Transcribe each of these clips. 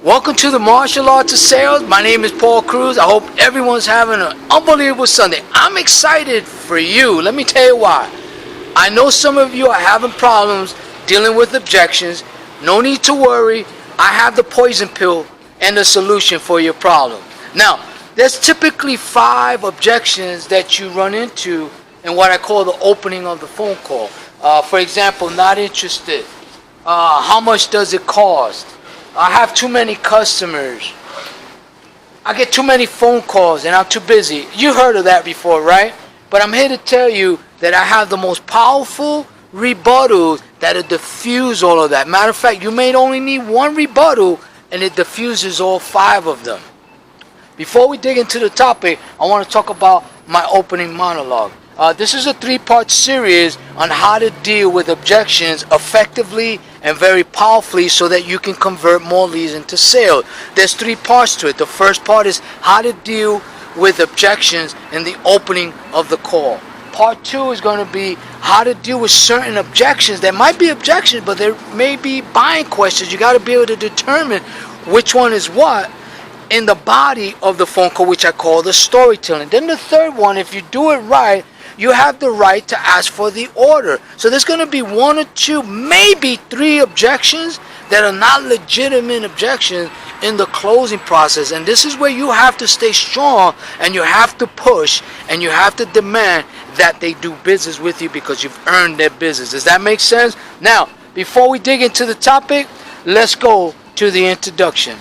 Welcome to the Martial Arts of Sales. My name is Paul Cruz. I hope everyone's having an unbelievable Sunday. I'm excited for you. Let me tell you why. I know some of you are having problems dealing with objections. No need to worry. I have the poison pill and the solution for your problem. Now, there's typically 5 objections that you run into in what I call the opening of the phone call. For example, not interested. How much does it cost? I have too many customers. I get too many phone calls and I'm too busy. You heard of that before, right? But I'm here to tell you that I have the most powerful rebuttals that'll diffuse all of that. Matter of fact, you may only need one rebuttal and it diffuses all 5 of them. Before we dig into the topic, I want to talk about my opening monologue. This is a 3-part series on how to deal with objections effectively and very powerfully so that you can convert more leads into sales. There's 3 parts to it. The first part is how to deal with objections in the opening of the call. Part 2 is going to be how to deal with certain objections. There might be objections, but there may be buying questions. You got to be able to determine which one is what in the body of the phone call, which I call the storytelling. Then the third one, if you do it right, you have the right to ask for the order. So there's going to be 1 or 2, maybe 3 objections that are not legitimate objections in the closing process. And this is where you have to stay strong and you have to push and you have to demand that they do business with you because you've earned their business. Does that make sense? Now, before we dig into the topic, let's go to the introduction.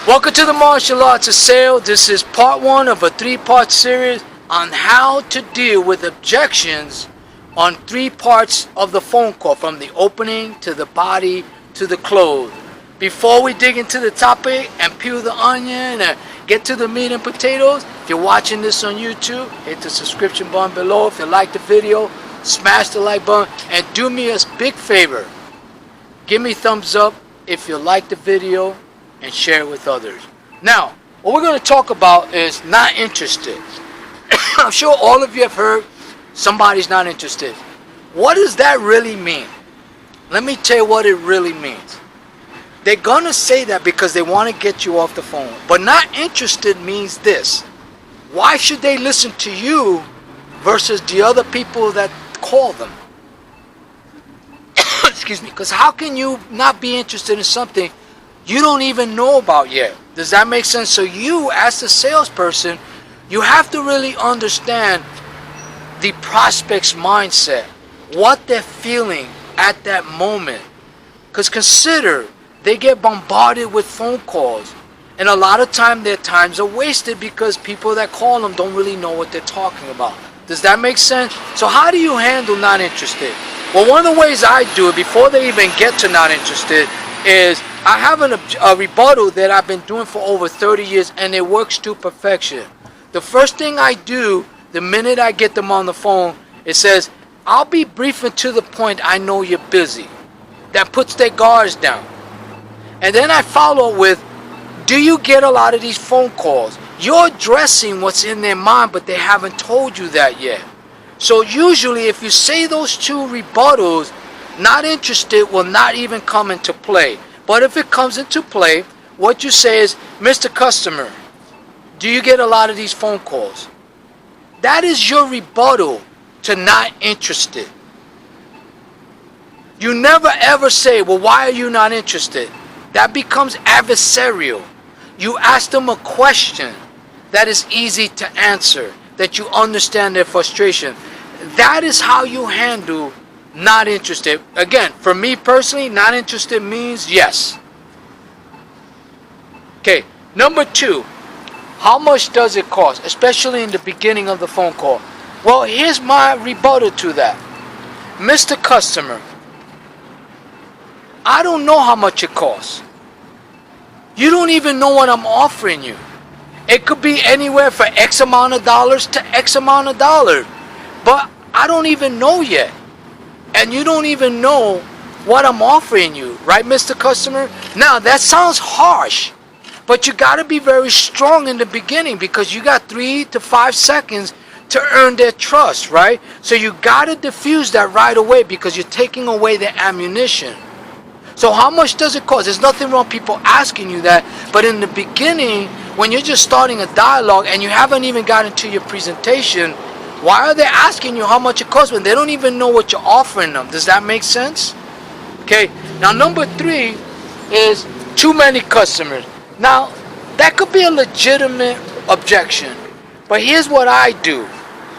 Welcome to the Martial Arts of Sales. This is part 1 of a 3-part series on how to deal with objections on 3 parts of the phone call, from the opening to the body to the close. Before we dig into the topic and peel the onion and get to the meat and potatoes, if you're watching this on YouTube, hit the subscription button below. If you like the video, smash the like button and do me a big favor. Give me a thumbs up if you like the video and share it with others. Now, what we're going to talk about is not interested. I'm sure all of you have heard somebody's not interested. What does that really mean? Let me tell you what it really means. They're going to say that because they want to get you off the phone. But not interested means this. Why should they listen to you versus the other people that call them? Excuse me. Because how can you not be interested in something you don't even know about yet? Does that make sense? So you, as a salesperson, you have to really understand the prospect's mindset, what they're feeling at that moment. Because consider, they get bombarded with phone calls, and a lot of time their times are wasted because people that call them don't really know what they're talking about. Does that make sense? So how do you handle not interested? Well, one of the ways I do it before they even get to not interested is I have a rebuttal that I've been doing for over 30 years and it works to perfection. The first thing I do the minute I get them on the phone, it says, I'll be brief and to the point, I know you're busy. That puts their guards down. And then I follow with, do you get a lot of these phone calls? You're addressing what's in their mind, but they haven't told you that yet. So usually if you say those 2 rebuttals, not interested will not even come into play. But if it comes into play, what you say is, Mr. Customer, do you get a lot of these phone calls? That is your rebuttal to not interested. You never ever say, well, why are you not interested? That becomes adversarial. You ask them a question that is easy to answer, that you understand their frustration. That is how you handle not interested. Again, for me personally, not interested means yes. Okay, number 2, how much does it cost, especially in the beginning of the phone call? Well, here's my rebuttal to that. Mr. Customer, I don't know how much it costs. You don't even know what I'm offering you. It could be anywhere from X amount of dollars to X amount of dollars. But I don't even know yet. And you don't even know what I'm offering you, right, Mr. Customer? Now, that sounds harsh, but you got to be very strong in the beginning because you got 3 to 5 seconds to earn their trust, right? So you got to diffuse that right away because you're taking away their ammunition. So how much does it cost? There's nothing wrong people asking you that, but in the beginning, when you're just starting a dialogue and you haven't even gotten to your presentation, why are they asking you how much it costs when they don't even know what you're offering them? Does that make sense? Okay, now number 3 is too many customers. Now, that could be a legitimate objection, but here's what I do.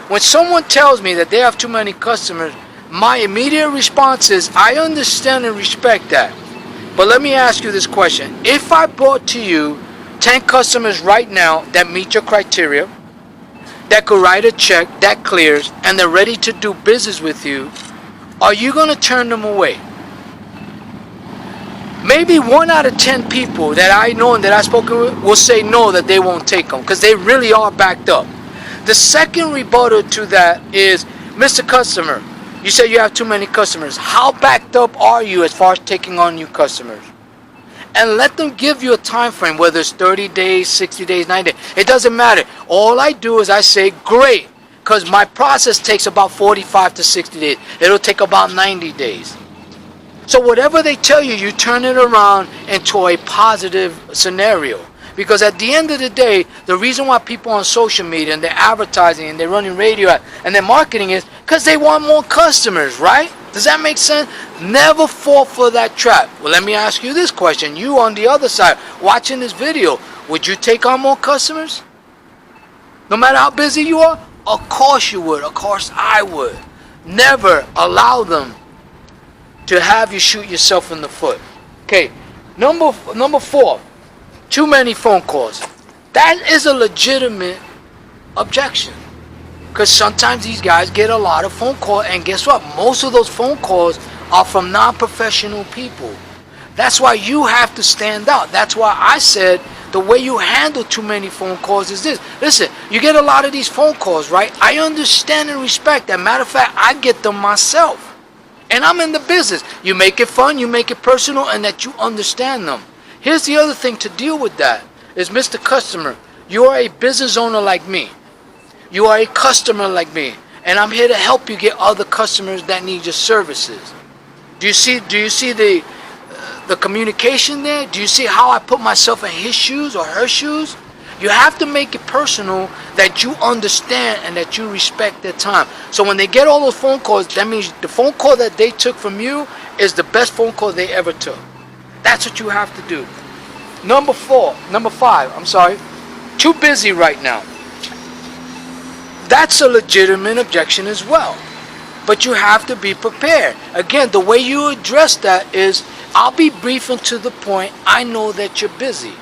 When someone tells me that they have too many customers, my immediate response is, I understand and respect that. But let me ask you this question. If I brought to you 10 customers right now that meet your criteria, that could write a check, that clears, and they're ready to do business with you, are you going to turn them away? Maybe 1 out of 10 people that I know and that I've spoken with will say no, that they won't take them because they really are backed up. The second rebuttal to that is, Mr. Customer, you say you have too many customers. How backed up are you as far as taking on new customers? And let them give you a time frame, whether it's 30 days, 60 days, 90 days. It doesn't matter. All I do is I say, great, because my process takes about 45 to 60 days. It'll take about 90 days. So whatever they tell you, you turn it around into a positive scenario. Because at the end of the day, the reason why people on social media and they're advertising and they're running radio and they're marketing is because they want more customers, right? Does that make sense? Never fall for that trap. Well, let me ask you this question. You on the other side watching this video, would you take on more customers? No matter how busy you are? Of course you would. Of course I would. Never allow them to have you shoot yourself in the foot. Okay, number 4. Too many phone calls. That is a legitimate objection. Because sometimes these guys get a lot of phone calls, and guess what? Most of those phone calls are from non-professional people. That's why you have to stand out. That's why I said the way you handle too many phone calls is this. Listen, you get a lot of these phone calls, right? I understand and respect that. Matter of fact, I get them myself. And I'm in the business. You make it fun, you make it personal, and that you understand them. Here's the other thing to deal with that is, Mr. Customer, you are a business owner like me. You are a customer like me. And I'm here to help you get other customers that need your services. Do you see the communication there? Do you see how I put myself in his shoes or her shoes? You have to make it personal, that you understand and that you respect their time. So when they get all those phone calls, that means the phone call that they took from you is the best phone call they ever took. That's what you have to do. Number 5, too busy right now. That's a legitimate objection as well. But you have to be prepared. Again, the way you address that is, I'll be brief and to the point. I know that you're busy.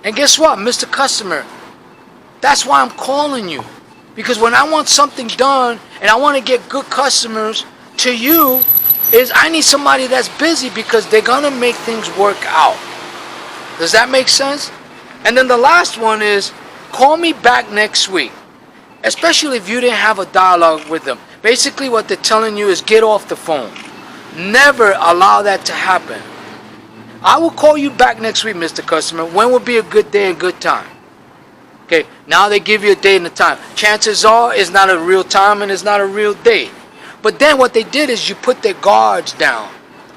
And guess what, Mr. Customer? That's why I'm calling you. Because when I want something done and I want to get good customers to you, is I need somebody that's busy because they're going to make things work out. Does that make sense? And then the last one is, call me back next week. Especially if you didn't have a dialogue with them. Basically what they're telling you is, get off the phone. Never allow that to happen. I will call you back next week, Mr. Customer. When would be a good day and good time? Okay, now they give you a date and a time. Chances are it's not a real time and it's not a real date. But then what they did is you put their guards down.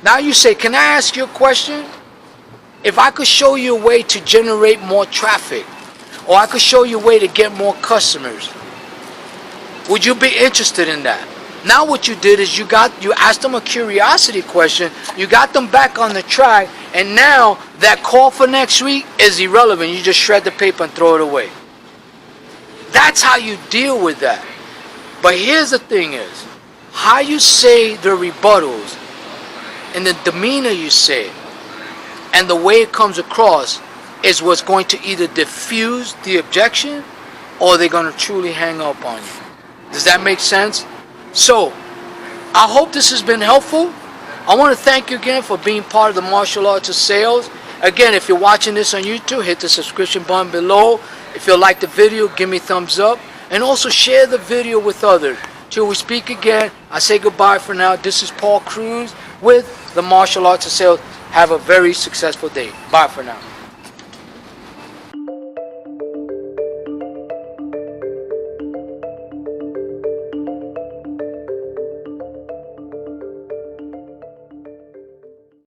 Now you say, can I ask you a question? If I could show you a way to generate more traffic, or I could show you a way to get more customers, would you be interested in that? Now what you did is you asked them a curiosity question, you got them back on the track, and now that call for next week is irrelevant. You just shred the paper and throw it away. That's how you deal with that. But here's the thing is, how you say the rebuttals and the demeanor you say it, and the way it comes across is what's going to either diffuse the objection or they're going to truly hang up on you. Does that make sense? So, I hope this has been helpful. I want to thank you again for being part of the martial arts of sales. Again, if you're watching this on YouTube, hit the subscription button below. If you like the video, give me a thumbs up. And also share the video with others. Till we speak again, I say goodbye for now. This is Paul Cruz, with the martial arts of sales. Have a very successful day. Bye for now.